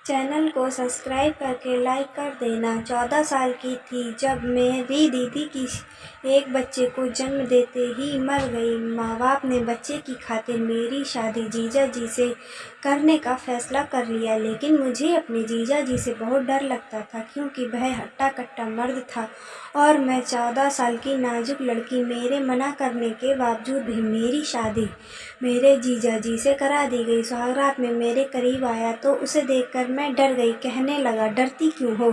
Channel को subscribe करके like कर देना। 14 साल की थी जब मेरी दीदी की एक बच्चे को जन्म देते ही मर गई। माँ बाप ने बच्चे की खातिर मेरी शादी जीजा जी से करने का फैसला कर लिया, लेकिन मुझे अपने जीजा जी से बहुत डर लगता था क्योंकि वह हट्टा कट्टा मर्द था और मैं 14 साल की नाजुक लड़की। मेरे मना करने के बावजूद भी मेरी शादी मेरे जीजा जी से करा दी गई। सुहागरात में मेरे करीब आया तो उसे देखकर मैं डर गई। कहने लगा, डरती क्यों हो?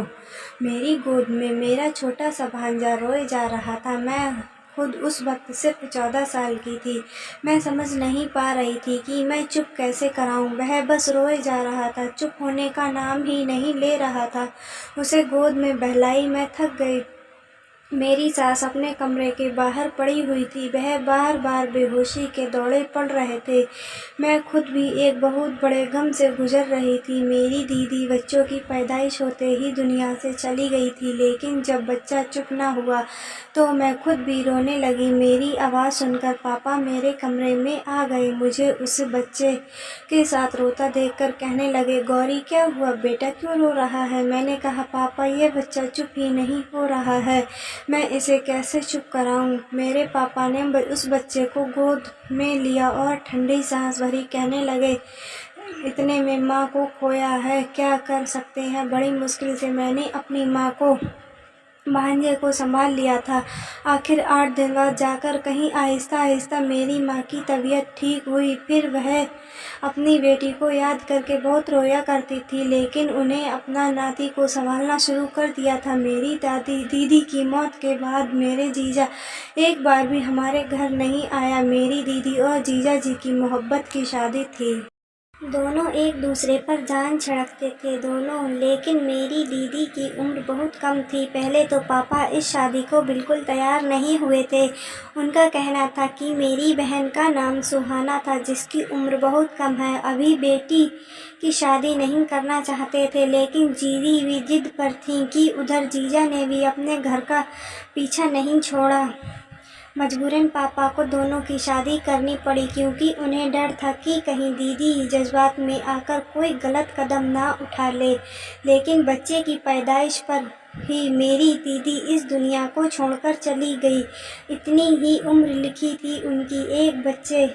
मेरी गोद में मेरा छोटा सा भांजा रोए जा रहा था। मैं खुद उस वक्त सिर्फ 14 साल की थी। मैं समझ नहीं पा रही थी कि मैं चुप कैसे कराऊं। वह बस रोए जा रहा था, चुप होने का नाम ही नहीं ले रहा था। उसे गोद में बहलाई मैं थक गई। मेरी सास अपने कमरे के बाहर पड़ी हुई थी। वह बार बार बेहोशी के दौरे पड़ रहे थे। मैं खुद भी एक बहुत बड़े गम से गुजर रही थी। मेरी दीदी बच्चों की पैदाइश होते ही दुनिया से चली गई थी, लेकिन जब बच्चा चुप ना हुआ तो मैं खुद भी रोने लगी। मेरी आवाज़ सुनकर पापा मेरे कमरे में आ गए। मुझे उस बच्चे के साथ रोता देखकर कहने लगे, गौरी क्या हुआ बेटा, क्यों रो रहा है? मैंने कहा, पापा ये बच्चा चुप ही नहीं हो रहा है, मैं इसे कैसे चुप कराऊं? मेरे पापा ने उस बच्चे को गोद में लिया और ठंडी सांस भरी। कहने लगे, इतने में माँ को खोया है, क्या कर सकते हैं? बड़ी मुश्किल से मैंने अपनी माँ को भांजे को संभाल लिया था। आखिर 8 दिन बाद जाकर कहीं आहिस्ता आहिस्ता मेरी माँ की तबीयत ठीक हुई। फिर वह अपनी बेटी को याद करके बहुत रोया करती थी, लेकिन उन्हें अपना नाती को संभालना शुरू कर दिया था। मेरी दादी दीदी की मौत के बाद मेरे जीजा एक बार भी हमारे घर नहीं आया। मेरी दीदी और जीजा जी की मोहब्बत की शादी थी। दोनों एक दूसरे पर जान छिड़कते थे दोनों, लेकिन मेरी दीदी की उम्र बहुत कम थी। पहले तो पापा इस शादी को बिल्कुल तैयार नहीं हुए थे। उनका कहना था कि मेरी बहन का नाम सुहाना था, जिसकी उम्र बहुत कम है, अभी बेटी की शादी नहीं करना चाहते थे। लेकिन दीदी भी जिद पर थी कि उधर जीजा ने भी अपने घर का पीछा नहीं छोड़ा। मजबूरन पापा को दोनों की शादी करनी पड़ी, क्योंकि उन्हें डर था कि कहीं दीदी जज्बात में आकर कोई गलत कदम ना उठा ले। लेकिन बच्चे की पैदाइश पर ही मेरी दीदी इस दुनिया को छोड़कर चली गई। इतनी ही उम्र लिखी थी उनकी। एक बच्चे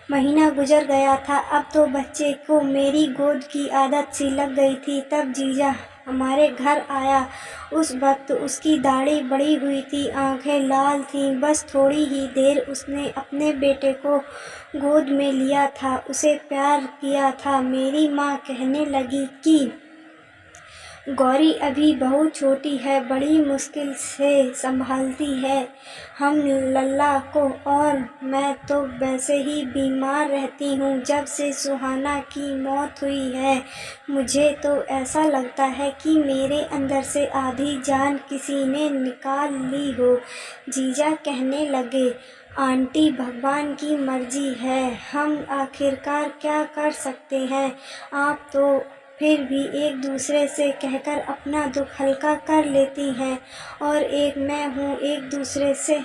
महीना गुजर गया था। अब तो बच्चे को मेरी गोद की आदत सी लग गई थी। तब जीजा हमारे घर आया। उस वक्त उसकी दाढ़ी बड़ी हुई थी, आंखें लाल थीं। बस थोड़ी ही देर उसने अपने बेटे को गोद में लिया था, उसे प्यार किया था। मेरी माँ कहने लगी कि गौरी अभी बहुत छोटी है, बड़ी मुश्किल से संभालती है हम लल्ला को, और मैं तो वैसे ही बीमार रहती हूँ। जब से सुहाना की मौत हुई है मुझे तो ऐसा लगता है कि मेरे अंदर से आधी जान किसी ने निकाल ली हो। जीजा कहने लगे, आंटी भगवान की मर्जी है, हम आखिरकार क्या कर सकते हैं। आप तो फिर भी एक दूसरे से कहकर अपना दुख हल्का कर लेती हैं, और एक मैं हूँ, एक दूसरे से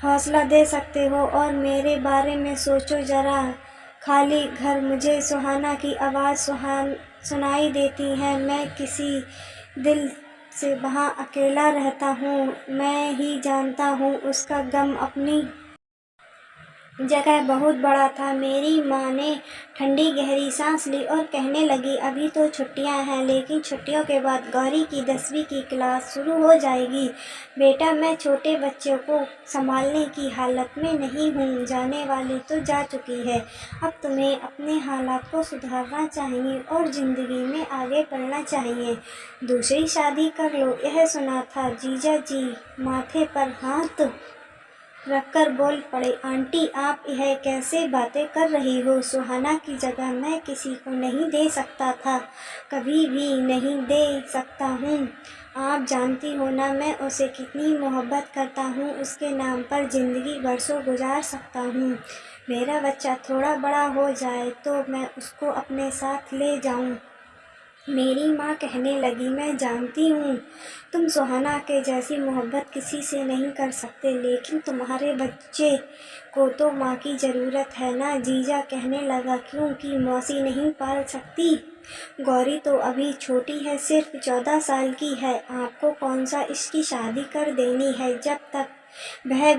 हौसला दे सकते हो। और मेरे बारे में सोचो जरा, खाली घर, मुझे सुहाना की आवाज़ सुनाई देती है। मैं किसी दिल से वहाँ अकेला रहता हूँ, मैं ही जानता हूँ उसका गम अपनी जगह बहुत बड़ा था। मेरी माँ ने ठंडी गहरी सांस ली और कहने लगी, अभी तो छुट्टियां हैं, लेकिन छुट्टियों के बाद गौरी की 10वीं की क्लास शुरू हो जाएगी। बेटा, मैं छोटे बच्चों को संभालने की हालत में नहीं हूँ। जाने वाली तो जा चुकी है, अब तुम्हें अपने हालात को सुधारना चाहिए और ज़िंदगी में आगे बढ़ना चाहिए। दूसरी शादी कर लो। यह सुना था जीजा जी माथे पर हाथ रखकर बोल पड़े, आंटी आप यह कैसे बातें कर रही हो? सुहाना की जगह मैं किसी को नहीं दे सकता था, कभी भी नहीं दे सकता हूँ। आप जानती हो ना मैं उसे कितनी मोहब्बत करता हूँ। उसके नाम पर ज़िंदगी बरसों गुजार सकता हूँ। मेरा बच्चा थोड़ा बड़ा हो जाए तो मैं उसको अपने साथ ले जाऊँ। मेरी माँ कहने लगी, मैं जानती हूँ तुम सुहाना के जैसी मोहब्बत किसी से नहीं कर सकते, लेकिन तुम्हारे बच्चे को तो माँ की ज़रूरत है ना। जीजा कहने लगा, क्योंकि मौसी नहीं पाल सकती? गौरी तो अभी छोटी है, सिर्फ 14 साल की है। आपको कौन सा इसकी शादी कर देनी है? जब तक वह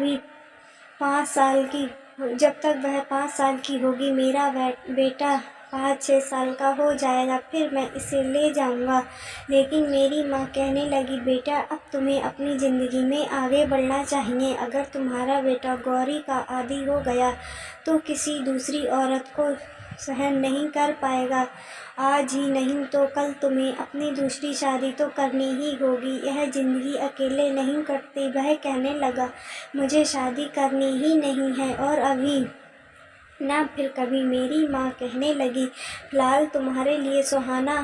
5 साल की होगी, मेरा बेटा 5-6 साल का हो जाएगा, फिर मैं इसे ले जाऊंगा। लेकिन मेरी माँ कहने लगी, बेटा अब तुम्हें अपनी ज़िंदगी में आगे बढ़ना चाहिए। अगर तुम्हारा बेटा गौरी का आदी हो गया तो किसी दूसरी औरत को सहन नहीं कर पाएगा। आज ही नहीं तो कल तुम्हें अपनी दूसरी शादी तो करनी ही होगी। यह ज़िंदगी अकेले नहीं कटती। वह कहने लगा, मुझे शादी करनी ही नहीं है, और अभी ना फिर कभी। मेरी माँ कहने लगी, फिलहाल तुम्हारे लिए सुहाना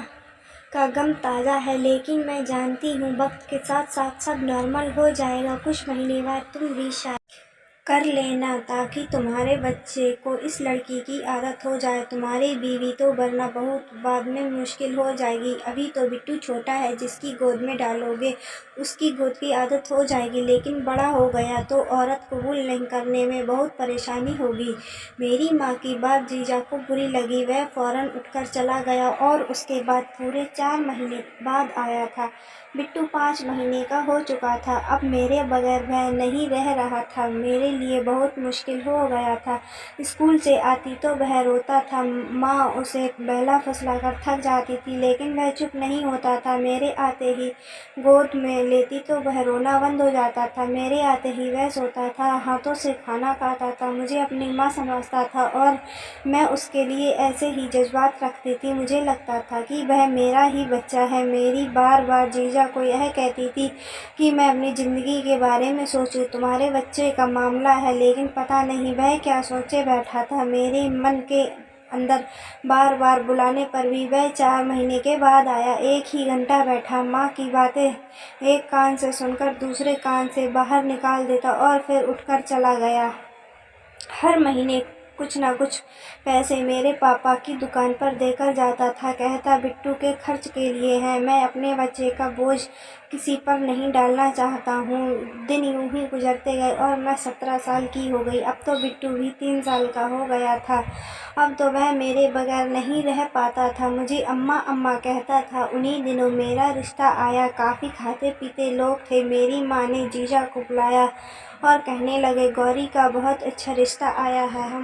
का गम ताज़ा है, लेकिन मैं जानती हूँ वक्त के साथ साथ सब नॉर्मल हो जाएगा। कुछ महीने बाद तुम भी शादी कर लेना, ताकि तुम्हारे बच्चे को इस लड़की की आदत हो जाए। तुम्हारी बीवी तो बनना बहुत बाद में मुश्किल हो जाएगी। अभी तो बिट्टू छोटा है, जिसकी गोद में डालोगे उसकी गोद की आदत हो जाएगी, लेकिन बड़ा हो गया तो औरत कबूल नहीं करने में बहुत परेशानी होगी। मेरी माँ की बात जीजा को बुरी लगी। वह फौरन उठकर चला गया, और उसके बाद पूरे 4 महीने बाद आया था। बिट्टू 5 महीने का हो चुका था। अब मेरे बगैर वह नहीं रह रहा था। मेरे लिए बहुत मुश्किल हो गया था। स्कूल से आती तो वह रोता था। माँ उसे बहला फुसलाकर थक जाती थी, लेकिन वह चुप नहीं होता था। मेरे आते ही गोद में लेती तो वह रोना बंद हो जाता था। मेरे आते ही वह सोता था, हाथों से खाना खाता था, मुझे अपनी माँ समझता था, और मैं उसके लिए ऐसे ही जज्बात रखती थी। मुझे लगता था कि वह मेरा ही बच्चा है। मेरी बार बार जीजा को यह कहती थी कि मैं अपनी ज़िंदगी के बारे में सोचूं, तुम्हारे बच्चे का मामला है। लेकिन पता नहीं वह क्या सोचे बैठा था। मेरे मन के अंदर बार बार बुलाने पर भी वह 4 महीने के बाद आया। 1 ही घंटा बैठा, माँ की बातें एक कान से सुनकर दूसरे कान से बाहर निकाल देता, और फिर उठकर चला गया। हर महीने कुछ ना कुछ पैसे मेरे पापा की दुकान पर देकर जाता था। कहता, बिट्टू के खर्च के लिए है। मैं अपने बच्चे का बोझ किसी पर नहीं डालना चाहता हूँ। दिन यूं ही गुजरते गए, और मैं 17 साल की हो गई। अब तो बिट्टू भी 3 साल का हो गया था। अब तो वह मेरे बगैर नहीं रह पाता था। मुझे अम्मा अम्मा कहता था। उन्हीं दिनों मेरा रिश्ता आया। काफ़ी खाते पीते लोग थे। मेरी माँ ने जीजा को बुलाया और कहने लगे, गौरी का बहुत अच्छा रिश्ता आया है, हम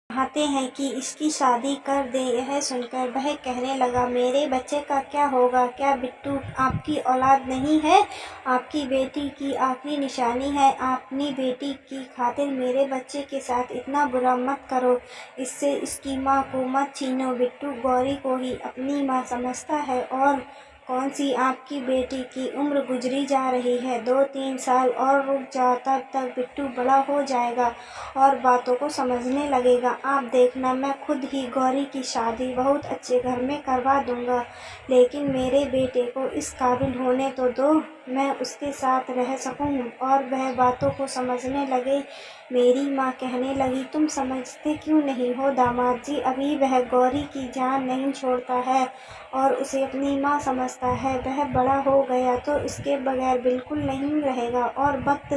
चाहते हैं कि इसकी शादी कर दें। यह सुनकर वह कहने लगा, मेरे बच्चे का क्या होगा? क्या बिट्टू आपकी औलाद नहीं है? आपकी बेटी की आखिरी निशानी है। अपनी बेटी की खातिर मेरे बच्चे के साथ इतना बुरा मत करो। इससे इसकी माँ को मत छीनो। बिट्टू गौरी को ही अपनी माँ समझता है, और कौन सी आपकी बेटी की उम्र गुजरी जा रही है। 2-3 साल और रुक जाओ, तब तक बिट्टू बड़ा हो जाएगा और बातों को समझने लगेगा। आप देखना, मैं खुद ही गौरी की शादी बहुत अच्छे घर में करवा दूंगा। लेकिन मेरे बेटे को इस काबिल होने तो दो, मैं उसके साथ रह सकूं और वह बातों को समझने लगे। मेरी माँ कहने लगी, तुम समझते क्यों नहीं हो दामाद जी? अभी वह गौरी की जान नहीं छोड़ता है और उसे अपनी माँ समझता है। वह बड़ा हो गया तो इसके बगैर बिल्कुल नहीं रहेगा। और वक्त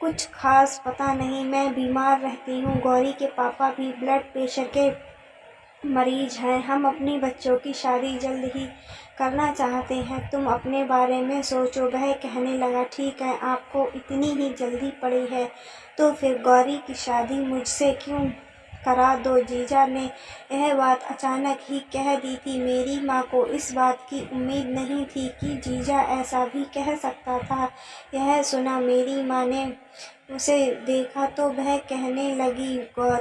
कुछ खास पता नहीं, मैं बीमार रहती हूँ। गौरी के पापा भी ब्लड प्रेशर के मरीज हैं। हम अपनी बच्चों की शादी जल्द ही करना चाहते हैं। तुम अपने बारे में सोचो। वह कहने लगा, ठीक है, आपको इतनी ही जल्दी पड़ी है तो फिर गौरी की शादी मुझसे क्यों करा दो। जीजा ने यह बात अचानक ही कह दी थी। मेरी माँ को इस बात की उम्मीद नहीं थी कि जीजा ऐसा भी कह सकता था। यह सुना मेरी माँ ने उसे देखा तो वह कहने लगी,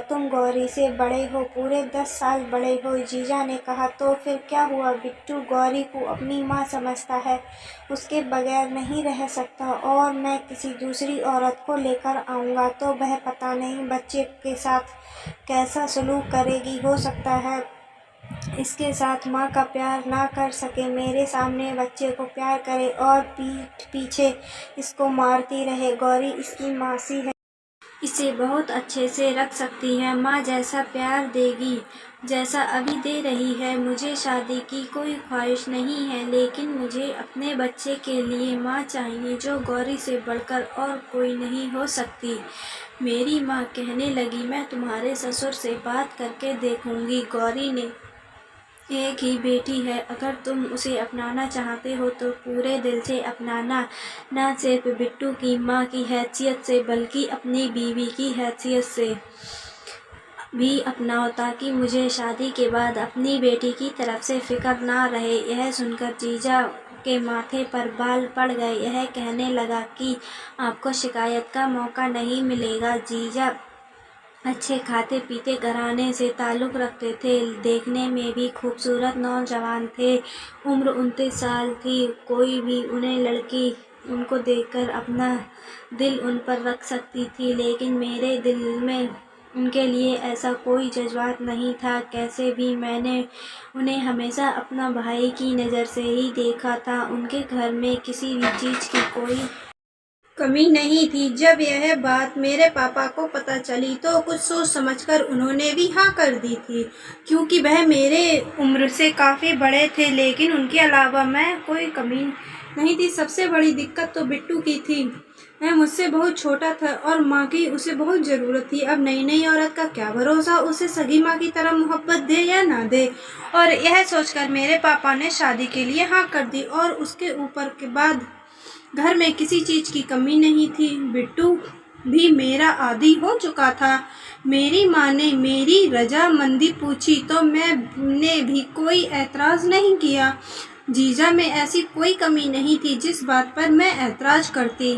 तुम गौरी से बड़े हो, पूरे 10 साल बड़े हो। जीजा ने कहा, तो फिर क्या हुआ? बिट्टू गौरी को अपनी माँ समझता है, उसके बगैर नहीं रह सकता, और मैं किसी दूसरी औरत को लेकर आऊँगा तो वह पता नहीं बच्चे के साथ कैसा सलूक करेगी। हो सकता है इसके साथ माँ का प्यार ना कर सके, मेरे सामने बच्चे को प्यार करे और पीठ पीछे इसको मारती रहे। गौरी इसकी मासी है, इसे बहुत अच्छे से रख सकती है। माँ जैसा प्यार देगी जैसा अभी दे रही है। मुझे शादी की कोई ख्वाहिश नहीं है, लेकिन मुझे अपने बच्चे के लिए माँ चाहिए जो गौरी से बढ़कर और कोई नहीं हो सकती। मेरी माँ कहने लगी, मैं तुम्हारे ससुर से बात करके देखूंगी। गौरी ने एक ही बेटी है, अगर तुम उसे अपनाना चाहते हो तो पूरे दिल से अपनाना, न सिर्फ बिट्टू की माँ की हैसियत से बल्कि अपनी बीवी की हैसियत से भी अपनाओ, ताकि मुझे शादी के बाद अपनी बेटी की तरफ से फिक्र ना रहे। यह सुनकर जीजा के माथे पर बाल पड़ गए। यह कहने लगा कि आपको शिकायत का मौका नहीं मिलेगा। जीजा अच्छे खाते पीते घराने से ताल्लुक़ रखते थे, देखने में भी खूबसूरत नौजवान थे। उम्र 29 साल थी। कोई भी उन्हें लड़की उनको देखकर अपना दिल उन पर रख सकती थी, लेकिन मेरे दिल में उनके लिए ऐसा कोई जज्बात नहीं था। कैसे भी मैंने उन्हें हमेशा अपना भाई की नज़र से ही देखा था। उनके घर में किसी भी चीज़ की कोई कमी नहीं थी। जब यह बात मेरे पापा को पता चली तो कुछ सोच समझकर उन्होंने भी हाँ कर दी थी, क्योंकि वह मेरे उम्र से काफ़ी बड़े थे, लेकिन उनके अलावा मैं कोई कमी नहीं थी। सबसे बड़ी दिक्कत तो बिट्टू की थी। वह मुझसे बहुत छोटा था और माँ की उसे बहुत ज़रूरत थी। अब नई नई औरत का क्या भरोसा, उसे सगी माँ की तरह मोहब्बत दे या ना दे। और यह सोचकर मेरे पापा ने शादी के लिए हाँ कर दी। और उसके ऊपर के बाद घर में किसी चीज़ की कमी नहीं थी। बिट्टू भी मेरा आदी हो चुका था। मेरी माँ ने मेरी रजामंदी पूछी तो मैंने भी कोई ऐतराज़ नहीं किया। जीजा में ऐसी कोई कमी नहीं थी जिस बात पर मैं ऐतराज़ करती,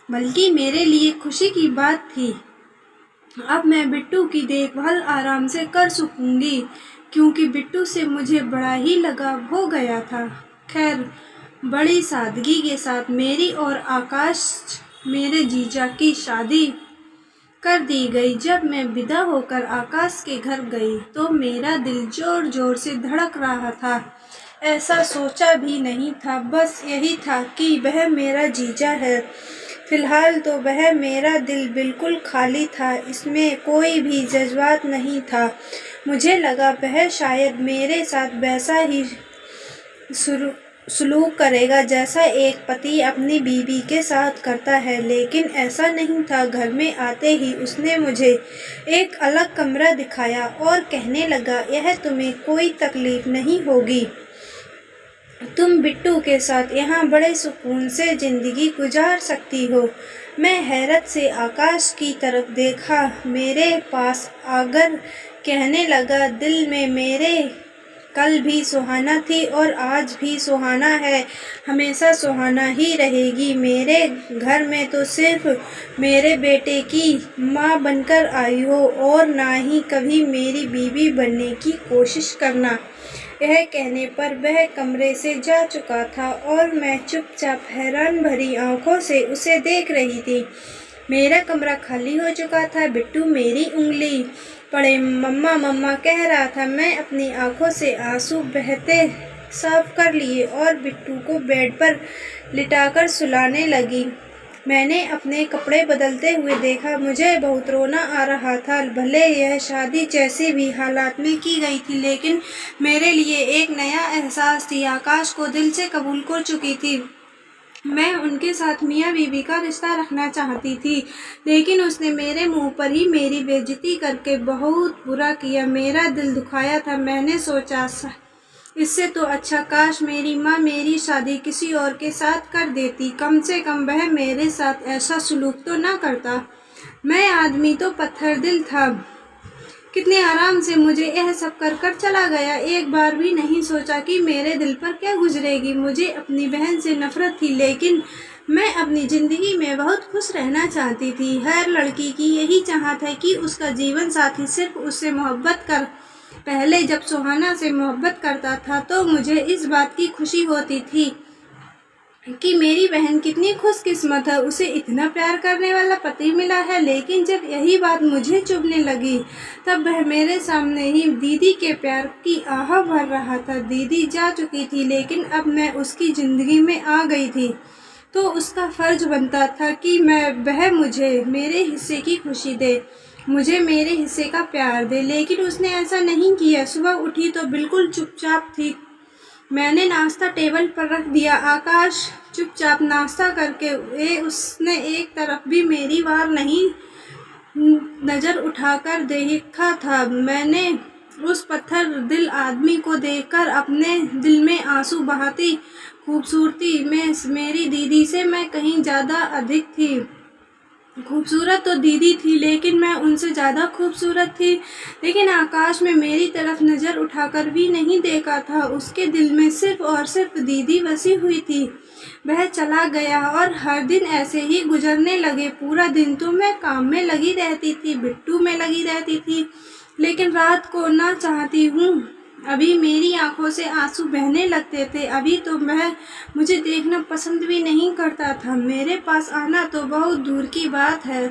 बल्कि मेरे लिए खुशी की बात थी। अब मैं बिट्टू की देखभाल आराम से कर सकूंगी, क्योंकि बिट्टू से मुझे बड़ा ही लगाव हो गया था। खैर, बड़ी सादगी के साथ मेरी और आकाश मेरे जीजा की शादी कर दी गई। जब मैं विदा होकर आकाश के घर गई तो मेरा दिल जोर जोर से धड़क रहा था। ऐसा सोचा भी नहीं था, बस यही था कि वह मेरा जीजा है। फिलहाल तो वह मेरा दिल बिल्कुल खाली था, इसमें कोई भी जज्बात नहीं था। मुझे लगा वह शायद मेरे साथ वैसा ही सलूक करेगा जैसा एक पति अपनी बीवी के साथ करता है, लेकिन ऐसा नहीं था। घर में आते ही उसने मुझे एक अलग कमरा दिखाया और कहने लगा, यह तुम्हें कोई तकलीफ नहीं होगी, तुम बिट्टू के साथ यहाँ बड़े सुकून से ज़िंदगी गुजार सकती हो। मैं हैरत से आकाश की तरफ देखा। मेरे पास आकर कहने लगा, दिल में मेरे कल भी सुहाना थी और आज भी सुहाना है, हमेशा सुहाना ही रहेगी। मेरे घर में तो सिर्फ मेरे बेटे की माँ बनकर आई हो और ना ही कभी मेरी बीवी बनने की कोशिश करना। यह कहने पर वह कमरे से जा चुका था और मैं चुपचाप हैरान भरी आंखों से उसे देख रही थी। मेरा कमरा खाली हो चुका था। बिट्टू मेरी उंगली पड़े मम्मा मम्मा कह रहा था। मैं अपनी आंखों से आंसू बहते साफ कर लिए और बिट्टू को बेड पर लिटाकर सुलाने लगी। मैंने अपने कपड़े बदलते हुए देखा। मुझे बहुत रोना आ रहा था। भले यह शादी जैसे भी हालात में की गई थी, लेकिन मेरे लिए एक नया एहसास थी। आकाश को दिल से कबूल कर चुकी थी। मैं उनके साथ मियाँ बीवी का रिश्ता रखना चाहती थी, लेकिन उसने मेरे मुंह पर ही मेरी बेइज्जती करके बहुत बुरा किया। मेरा दिल दुखाया था। मैंने सोचा, इससे तो अच्छा काश मेरी माँ मेरी शादी किसी और के साथ कर देती, कम से कम वह मेरे साथ ऐसा सलूक तो ना करता। मैं आदमी तो पत्थर दिल था। कितने आराम से मुझे यह सब कर कर चला गया। एक बार भी नहीं सोचा कि मेरे दिल पर क्या गुजरेगी। मुझे अपनी बहन से नफरत थी, लेकिन मैं अपनी ज़िंदगी में बहुत खुश रहना चाहती थी। हर लड़की की यही चाहत है कि उसका जीवन साथी सिर्फ उससे मोहब्बत कर। पहले जब सुहाना से मोहब्बत करता था तो मुझे इस बात की खुशी होती थी कि मेरी बहन कितनी खुशकिस्मत है, उसे इतना प्यार करने वाला पति मिला है। लेकिन जब यही बात मुझे चुभने लगी, तब वह मेरे सामने ही दीदी के प्यार की आह भर रहा था। दीदी जा चुकी थी, लेकिन अब मैं उसकी ज़िंदगी में आ गई थी, तो उसका फ़र्ज बनता था कि वह मुझे मेरे हिस्से की खुशी दे। मुझे मेरे हिस्से का प्यार दे, लेकिन उसने ऐसा नहीं किया। सुबह उठी तो बिल्कुल चुपचाप थी। मैंने नाश्ता टेबल पर रख दिया। आकाश चुपचाप नाश्ता करके उसने एक तरफ भी मेरी बार नहीं नजर उठाकर देखा था। मैंने उस पत्थर दिल आदमी को देखकर अपने दिल में आंसू बहाती। खूबसूरती में मेरी दीदी से मैं कहीं ज्यादा अधिक थी। खूबसूरत तो दीदी थी, लेकिन मैं उनसे ज़्यादा खूबसूरत थी। लेकिन आकाश में मेरी तरफ नज़र उठाकर भी नहीं देखा था। उसके दिल में सिर्फ और सिर्फ दीदी बसी हुई थी। वह चला गया और हर दिन ऐसे ही गुजरने लगे। पूरा दिन तो मैं काम में लगी रहती थी, बिट्टू में लगी रहती थी, लेकिन रात को ना चाहती हूँ अभी मेरी आंखों से आंसू बहने लगते थे। अभी तो वह मुझे देखना पसंद भी नहीं करता था। मेरे पास आना तो बहुत दूर की बात है।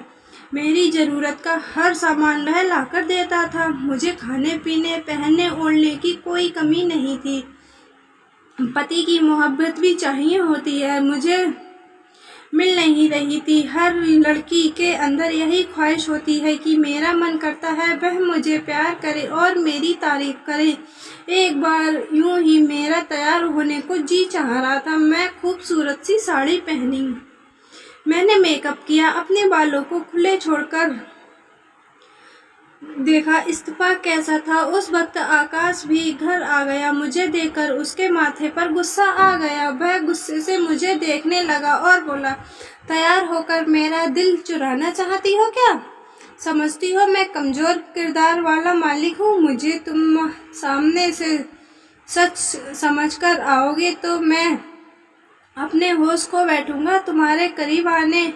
मेरी ज़रूरत का हर सामान वह लाकर देता था। मुझे खाने पीने, पहनने ओढ़ने की कोई कमी नहीं थी। पति की मोहब्बत भी चाहिए होती है, मुझे मिल नहीं रही थी। हर लड़की के अंदर यही ख्वाहिश होती है कि मेरा मन करता है वह मुझे प्यार करे और मेरी तारीफ करे। एक बार यूं ही मेरा तैयार होने को जी चाह रहा था। मैं खूबसूरत सी साड़ी पहनी, मैंने मेकअप किया, अपने बालों को खुले छोड़कर देखा इस्तीफा कैसा था। उस वक्त आकाश भी घर आ गया। मुझे देखकर उसके माथे पर गुस्सा आ गया। वह गुस्से से मुझे देखने लगा और बोला, तैयार होकर मेरा दिल चुराना चाहती हो क्या? समझती हो मैं कमजोर किरदार वाला मालिक हूँ? मुझे तुम सामने से सच समझकर आओगे तो मैं अपने होश खो बैठूंगा, तुम्हारे करीब आने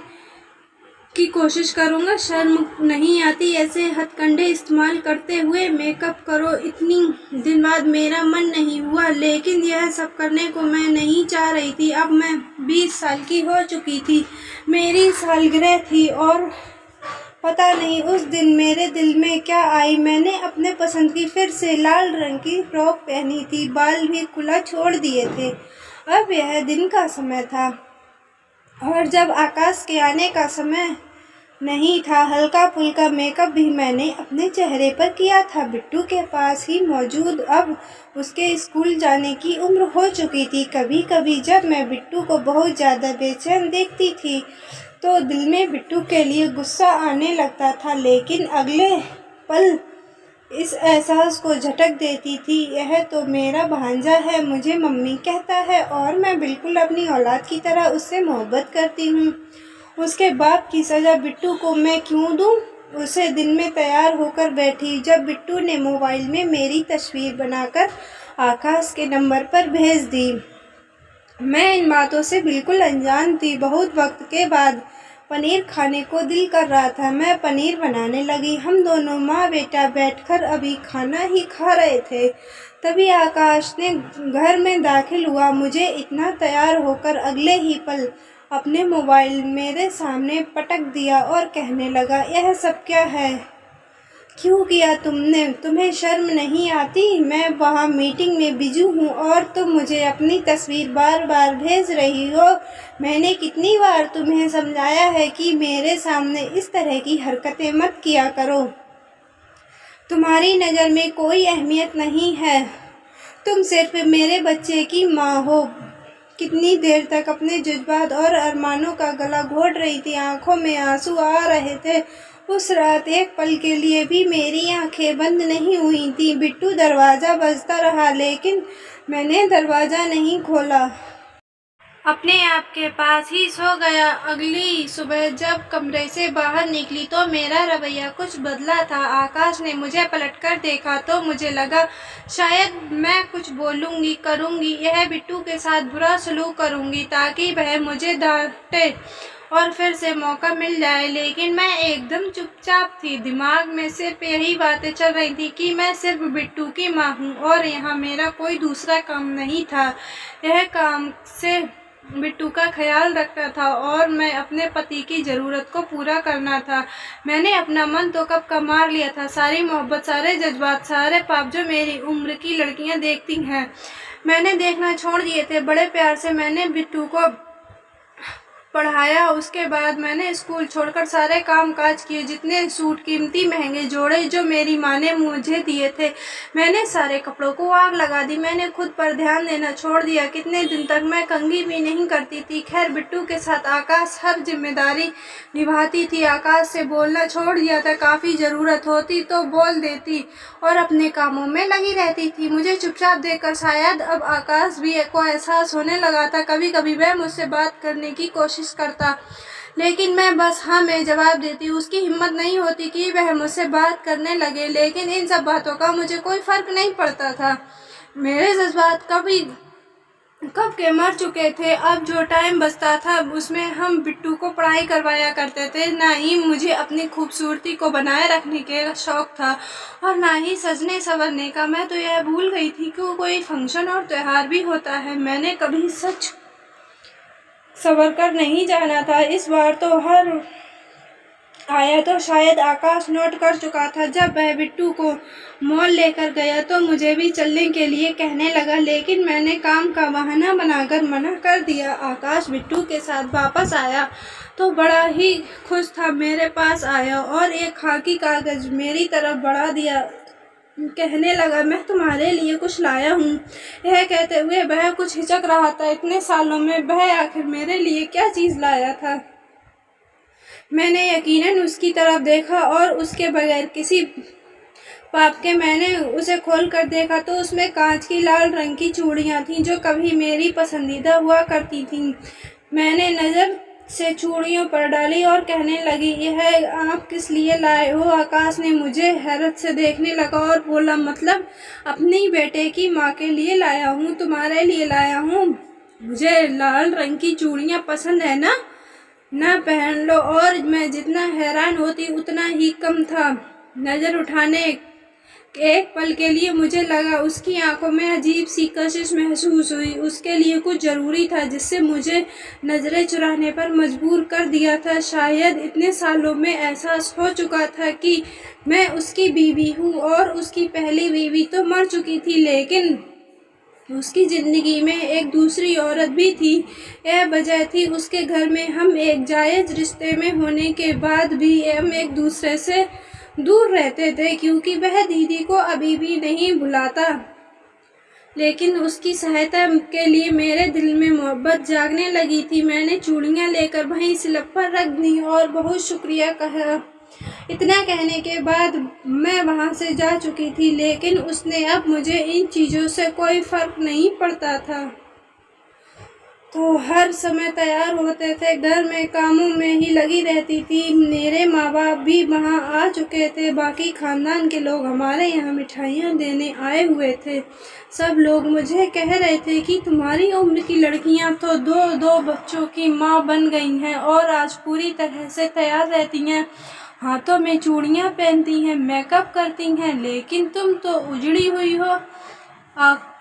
की कोशिश करूंगा। शर्म नहीं आती ऐसे हथकंडे इस्तेमाल करते हुए? मेकअप करो। इतनी दिन बाद मेरा मन नहीं हुआ, लेकिन यह सब करने को मैं नहीं चाह रही थी। अब मैं 20 साल की हो चुकी थी, मेरी सालगिरह थी और पता नहीं उस दिन मेरे दिल में क्या आई। मैंने अपने पसंद की फिर से लाल रंग की फ्रॉक पहनी थी, बाल भी खुला छोड़ दिए थे। अब यह दिन का समय था और जब आकाश के आने का समय नहीं था। हल्का फुल्का मेकअप भी मैंने अपने चेहरे पर किया था, बिट्टू के पास ही मौजूद। अब उसके स्कूल जाने की उम्र हो चुकी थी। कभी कभी जब मैं बिट्टू को बहुत ज़्यादा बेचैन देखती थी तो दिल में बिट्टू के लिए गुस्सा आने लगता था, लेकिन अगले पल इस एहसास को झटक देती थी, यह तो मेरा भांजा है, मुझे मम्मी कहता है और मैं बिल्कुल अपनी औलाद की तरह उससे मोहब्बत करती हूँ। उसके बाप की सज़ा बिट्टू को मैं क्यों दूँ? उसे दिन में तैयार होकर बैठी जब बिट्टू ने मोबाइल में मेरी तस्वीर बनाकर आकाश के नंबर पर भेज दी। मैं इन बातों से बिल्कुल अनजान थी। बहुत वक्त के बाद पनीर खाने को दिल कर रहा था। मैं पनीर बनाने लगी। हम दोनों माँ बेटा बैठकर अभी खाना ही खा रहे थे, तभी आकाश ने घर में दाखिल हुआ। मुझे इतना तैयार होकर अगले ही पल अपने मोबाइल मेरे सामने पटक दिया और कहने लगा, यह सब क्या है? क्यों किया तुमने? तुम्हें शर्म नहीं आती? मैं वहाँ मीटिंग में बिजी हूँ और तुम मुझे अपनी तस्वीर बार बार भेज रही हो। मैंने कितनी बार तुम्हें समझाया है कि मेरे सामने इस तरह की हरकतें मत किया करो। तुम्हारी नज़र में कोई अहमियत नहीं है, तुम सिर्फ मेरे बच्चे की माँ हो। कितनी देर तक अपने जज्बात और अरमानों का गला घोट रही थी, आंखों में आंसू आ रहे थे। उस रात एक पल के लिए भी मेरी आंखें बंद नहीं हुई थी। बिट्टू दरवाज़ा बजता रहा, लेकिन मैंने दरवाज़ा नहीं खोला, अपने आप के पास ही सो गया। अगली सुबह जब कमरे से बाहर निकली तो मेरा रवैया कुछ बदला था। आकाश ने मुझे पलटकर देखा तो मुझे लगा शायद मैं कुछ बोलूँगी, करूँगी, यह बिट्टू के साथ बुरा सलूक करूँगी ताकि वह मुझे डांटे और फिर से मौका मिल जाए। लेकिन मैं एकदम चुपचाप थी। दिमाग में सिर्फ यही बातें चल रही थी कि मैं सिर्फ बिट्टू की माँ हूँ और यहाँ मेरा कोई दूसरा काम नहीं था। यह काम से बिट्टू का ख्याल रखना था और मैं अपने पति की ज़रूरत को पूरा करना था। मैंने अपना मन तो कब का मार लिया था। सारी मोहब्बत, सारे जज्बात, सारे पाप जो मेरी उम्र की लड़कियां देखती हैं, मैंने देखना छोड़ दिए थे। बड़े प्यार से मैंने बिट्टू को पढ़ाया। उसके बाद मैंने स्कूल छोड़कर सारे काम काज किए, जितने सूट कीमती महंगे जोड़े जो मेरी माँ ने मुझे दिए थे। मैंने सारे कपड़ों को आग लगा दी। मैंने खुद पर ध्यान देना छोड़ दिया। कितने दिन तक मैं कंघी भी नहीं करती थी। खैर, बिट्टू के साथ आकाश हर जिम्मेदारी निभाती थी। आकाश से बोलना छोड़ दिया था। काफ़ी ज़रूरत होती तो बोल देती और अपने कामों में लगी रहती थी। मुझे चुपचाप देखकर शायद अब आकाश भी को एहसास होने लगा था। कभी कभी वह मुझसे बात करने की कोशिश करता, लेकिन मैं बस हाँ में जवाब देती। उसकी हिम्मत नहीं होती कि वह मुझसे बात करने लगे, लेकिन इन सब बातों का मुझे कोई फर्क नहीं पड़ता था। मेरे जज्बात कब के मर चुके थे। अब जो टाइम बचता था उसमें हम बिट्टू को पढ़ाई करवाया करते थे। ना ही मुझे अपनी खूबसूरती को बनाए रखने के शौक था और ना ही सजने संवरने का। मैं तो यह भूल गई थी कि कोई फंक्शन और त्योहार भी होता है। मैंने कभी सच सवर कर नहीं जाना था। इस बार तो हर आया तो शायद आकाश नोट कर चुका था। जब वह बिट्टू को मॉल लेकर गया तो मुझे भी चलने के लिए कहने लगा, लेकिन मैंने काम का बहाना बनाकर मना कर दिया। आकाश बिट्टू के साथ वापस आया तो बड़ा ही खुश था। मेरे पास आया और एक खाकी कागज मेरी तरफ बढ़ा दिया। कहने लगा, मैं तुम्हारे लिए कुछ लाया हूँ। यह कहते हुए वह कुछ हिचक रहा था। इतने सालों में वह आखिर मेरे लिए क्या चीज़ लाया था। मैंने यकीनन उसकी तरफ देखा और उसके बगैर किसी पाप के मैंने उसे खोल कर देखा तो उसमें कांच की लाल रंग की चूड़ियाँ थीं जो कभी मेरी पसंदीदा हुआ करती थीं। मैंने नज़र से चूड़ियों पर डाली और कहने लगी, यह आप किस लिए लाए हो? आकाश ने मुझे हैरत से देखने लगा और बोला, मतलब अपनी बेटे की माँ के लिए लाया हूँ, तुम्हारे लिए लाया हूँ। मुझे लाल रंग की चूड़ियाँ पसंद है ना पहन लो। और मैं जितना हैरान होती उतना ही कम था। नज़र उठाने एक पल के लिए मुझे लगा उसकी आंखों में अजीब सी कशिश महसूस हुई। उसके लिए कुछ ज़रूरी था जिससे मुझे नज़रें चुराने पर मजबूर कर दिया था। शायद इतने सालों में एहसास हो चुका था कि मैं उसकी बीवी हूँ और उसकी पहली बीवी तो मर चुकी थी, लेकिन उसकी ज़िंदगी में एक दूसरी औरत भी थी। यह वजह थी उसके घर में हम एक जायज़ रिश्ते में होने के बाद भी हम एक दूसरे से दूर रहते थे, क्योंकि वह दीदी को अभी भी नहीं भुलाता। लेकिन उसकी सहायता के लिए मेरे दिल में मोहब्बत जागने लगी थी। मैंने चूड़ियाँ लेकर वहीं स्लैब पर रख दी और बहुत शुक्रिया कहा। इतना कहने के बाद मैं वहाँ से जा चुकी थी, लेकिन उसने अब मुझे इन चीज़ों से कोई फ़र्क नहीं पड़ता था। तो हर समय तैयार होते थे, घर में कामों में ही लगी रहती थी। मेरे माँ बाप भी वहाँ आ चुके थे। बाकी ख़ानदान के लोग हमारे यहाँ मिठाइयाँ देने आए हुए थे। सब लोग मुझे कह रहे थे कि तुम्हारी उम्र की लड़कियाँ तो दो बच्चों की माँ बन गई हैं और आज पूरी तरह से तैयार रहती हैं, हाथों में चूड़ियाँ पहनती हैं, मेकअप करती हैं, लेकिन तुम तो उजड़ी हुई हो।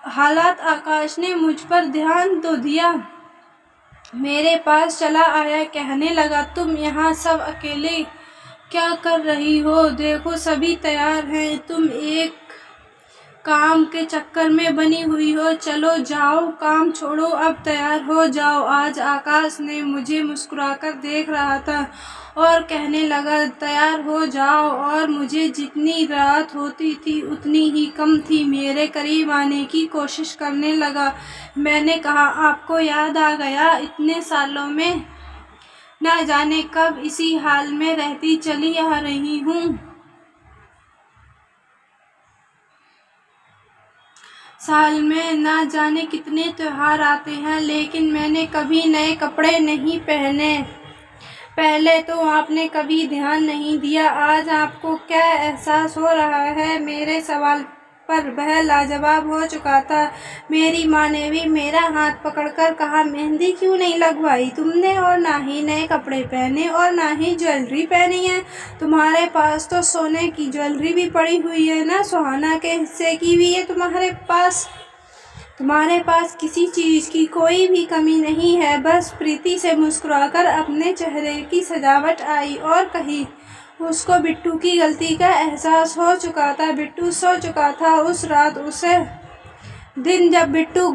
हालात आकाश ने मुझ पर ध्यान तो दिया, मेरे पास चला आया, कहने लगा, तुम यहाँ सब अकेले क्या कर रही हो? देखो सभी तैयार हैं, तुम एक काम के चक्कर में बनी हुई हो। चलो जाओ, काम छोड़ो, अब तैयार हो जाओ। आज आकाश ने मुझे मुस्कुराकर देख रहा था और कहने लगा, तैयार हो जाओ। और मुझे जितनी राहत होती थी उतनी ही कम थी। मेरे करीब आने की कोशिश करने लगा। मैंने कहा, आपको याद आ गया? इतने सालों में ना जाने कब इसी हाल में रहती चली आ रही हूँ। साल में ना जाने कितने त्योहार आते हैं, लेकिन मैंने कभी नए कपड़े नहीं पहने। पहले तो आपने कभी ध्यान नहीं दिया। आज आपको क्या एहसास हो रहा है? मेरे सवाल पर वह लाजवाब हो चुका था। मेरी माँ ने भी मेरा हाथ पकड़कर कहा, मेहंदी क्यों नहीं लगवाई तुमने? और ना ही नए कपड़े पहने और ना ही ज्वेलरी पहनी है। तुम्हारे पास तो सोने की ज्वेलरी भी पड़ी हुई है ना, सुहाना के हिस्से की भी है तुम्हारे पास किसी चीज़ की कोई भी कमी नहीं है। बस प्रीति से मुस्कुराकर अपने चेहरे की सजावट आई और कही। उसको बिट्टू की गलती का एहसास हो चुका था। बिट्टू सो चुका था उस रात। उसे दिन जब बिट्टू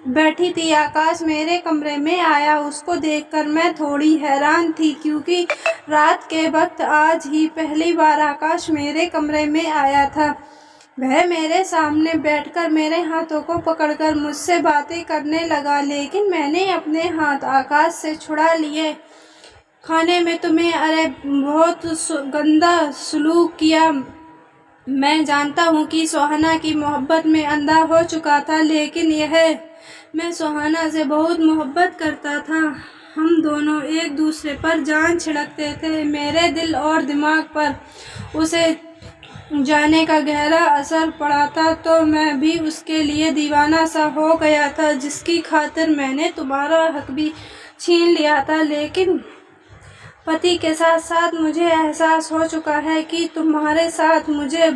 बैठी थी। आकाश मेरे कमरे में आया। उसको देखकर मैं थोड़ी हैरान थी क्योंकि रात के वक्त आज ही पहली बार आकाश मेरे कमरे में आया था। वह मेरे सामने बैठकर मेरे हाथों को पकड़कर मुझसे बातें करने लगा, लेकिन मैंने अपने हाथ आकाश से छुड़ा लिए। खाने में तुम्हें अरे बहुत गंदा सलूक किया। मैं जानता हूँ कि सुहाना की मोहब्बत में अंधा हो चुका था, लेकिन मैं सुहाना से बहुत मोहब्बत करता था। हम दोनों एक दूसरे पर जान छिड़कते थे। मेरे दिल और दिमाग पर उसे जाने का गहरा असर पड़ा था, तो मैं भी उसके लिए दीवाना सा हो गया था, जिसकी खातिर मैंने तुम्हारा हक भी छीन लिया था। लेकिन पति के साथ साथ मुझे एहसास हो चुका है कि तुम्हारे साथ मुझे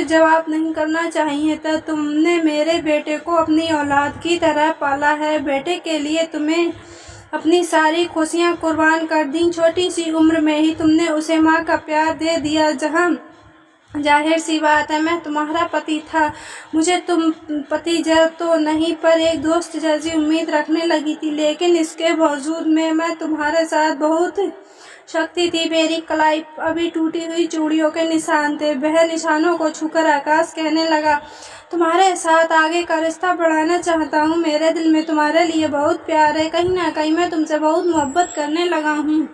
जवाब नहीं करना चाहिए था। तुमने मेरे बेटे को अपनी औलाद की तरह पाला है। बेटे के लिए तुम्हें अपनी सारी खुशियां कुर्बान कर दी। छोटी सी उम्र में ही तुमने उसे माँ का प्यार दे दिया। जहाँ जाहिर सी बात है मैं तुम्हारा पति था। मुझे तुम पति तो नहीं पर एक दोस्त जैसी उम्मीद रखने लगी थी, लेकिन इसके बावजूद मैं तुम्हारे साथ बहुत शक्ति थी। मेरी कलाई अभी टूटी हुई चूड़ियों के निशान थे। वह निशानों को छूकर आकाश कहने लगा, तुम्हारे साथ आगे का रिश्ता बढ़ाना चाहता हूँ। मेरे दिल में तुम्हारे लिए बहुत प्यार है। कहीं ना कहीं मैं तुमसे बहुत मोहब्बत करने लगा हूँ।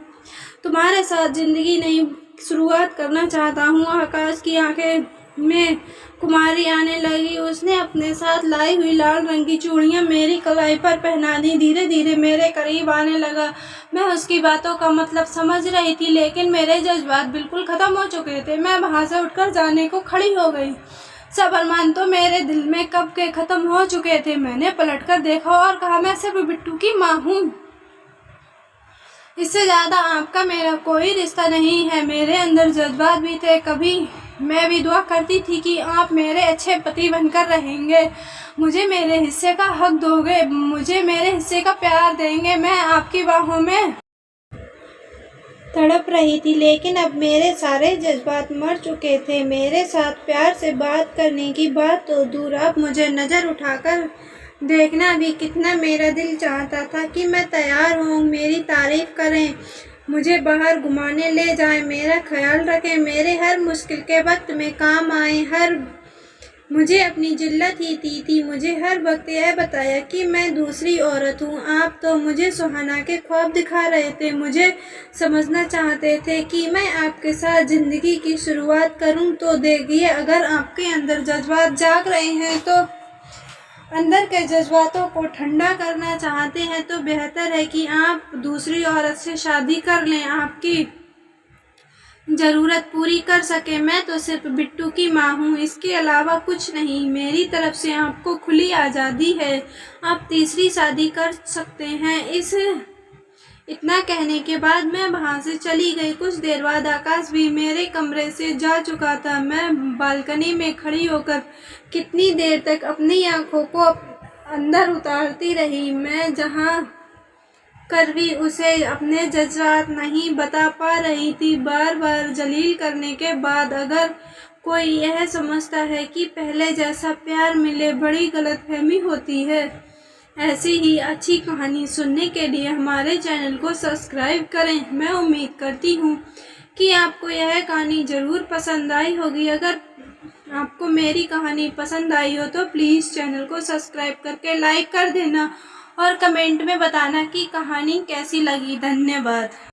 तुम्हारे साथ जिंदगी नई शुरुआत करना चाहता हूँ। आकाश की आंखें में खुमारी आने लगी। उसने अपने साथ लाई हुई लाल रंग की चूड़ियां मेरी कलाई पर पहना दी। धीरे धीरे मेरे करीब आने लगा। मैं उसकी बातों का मतलब समझ रही थी, लेकिन मेरे जज्बात बिल्कुल खत्म हो चुके थे। मैं वहां से उठकर जाने को खड़ी हो गई। सब अरमान तो मेरे दिल में कब के खत्म हो चुके थे। मैंने पलटकर देखा और कहा, मैं सिर्फ बिट्टू की माँ हूँ। इससे ज्यादा आपका मेरा कोई रिश्ता नहीं है। मेरे अंदर जज्बात भी थे। कभी मैं भी दुआ करती थी कि आप मेरे अच्छे पति बनकर रहेंगे, मुझे मेरे हिस्से का हक दोगे, मुझे मेरे हिस्से का प्यार देंगे। मैं आपकी बाहों में तड़प रही थी, लेकिन अब मेरे सारे जज्बात मर चुके थे। मेरे साथ प्यार से बात करने की बात तो दूर, अब मुझे नज़र उठाकर देखना भी कितना मेरा दिल चाहता था कि मैं तैयार हूँ। मेरी तारीफ करें, मुझे बाहर घुमाने ले जाएं, मेरा ख्याल रखें, मेरे हर मुश्किल के वक्त में काम आए। मुझे अपनी जिल्लत ही थी। मुझे हर वक्त यह बताया कि मैं दूसरी औरत हूँ। आप तो मुझे सुहाना के ख्वाब दिखा रहे थे। मुझे समझना चाहते थे कि मैं आपके साथ ज़िंदगी की शुरुआत करूँ। तो देखिए, अगर आपके अंदर जज्बात जाग रहे हैं, तो अंदर के जज्बातों को ठंडा करना चाहते हैं, तो बेहतर है कि आप दूसरी औरत से शादी कर लें, आपकी ज़रूरत पूरी कर सके। मैं तो सिर्फ बिट्टू की माँ हूँ, इसके अलावा कुछ नहीं। मेरी तरफ से आपको खुली आज़ादी है। आप तीसरी शादी कर सकते हैं। इतना कहने के बाद मैं वहाँ से चली गई। कुछ देर बाद आकाश भी मेरे कमरे से जा चुका था। मैं बालकनी में खड़ी होकर कितनी देर तक अपनी आंखों को अंदर उतारती रही। मैं जहाँ कर भी उसे अपने जज्बात नहीं बता पा रही थी। बार बार जलील करने के बाद अगर कोई यह समझता है कि पहले जैसा प्यार मिले, बड़ी गलतफहमी होती है। ऐसी ही अच्छी कहानी सुनने के लिए हमारे चैनल को सब्सक्राइब करें। मैं उम्मीद करती हूँ कि आपको यह कहानी ज़रूर पसंद आई होगी। अगर आपको मेरी कहानी पसंद आई हो तो प्लीज़ चैनल को सब्सक्राइब करके लाइक कर देना और कमेंट में बताना कि कहानी कैसी लगी। धन्यवाद।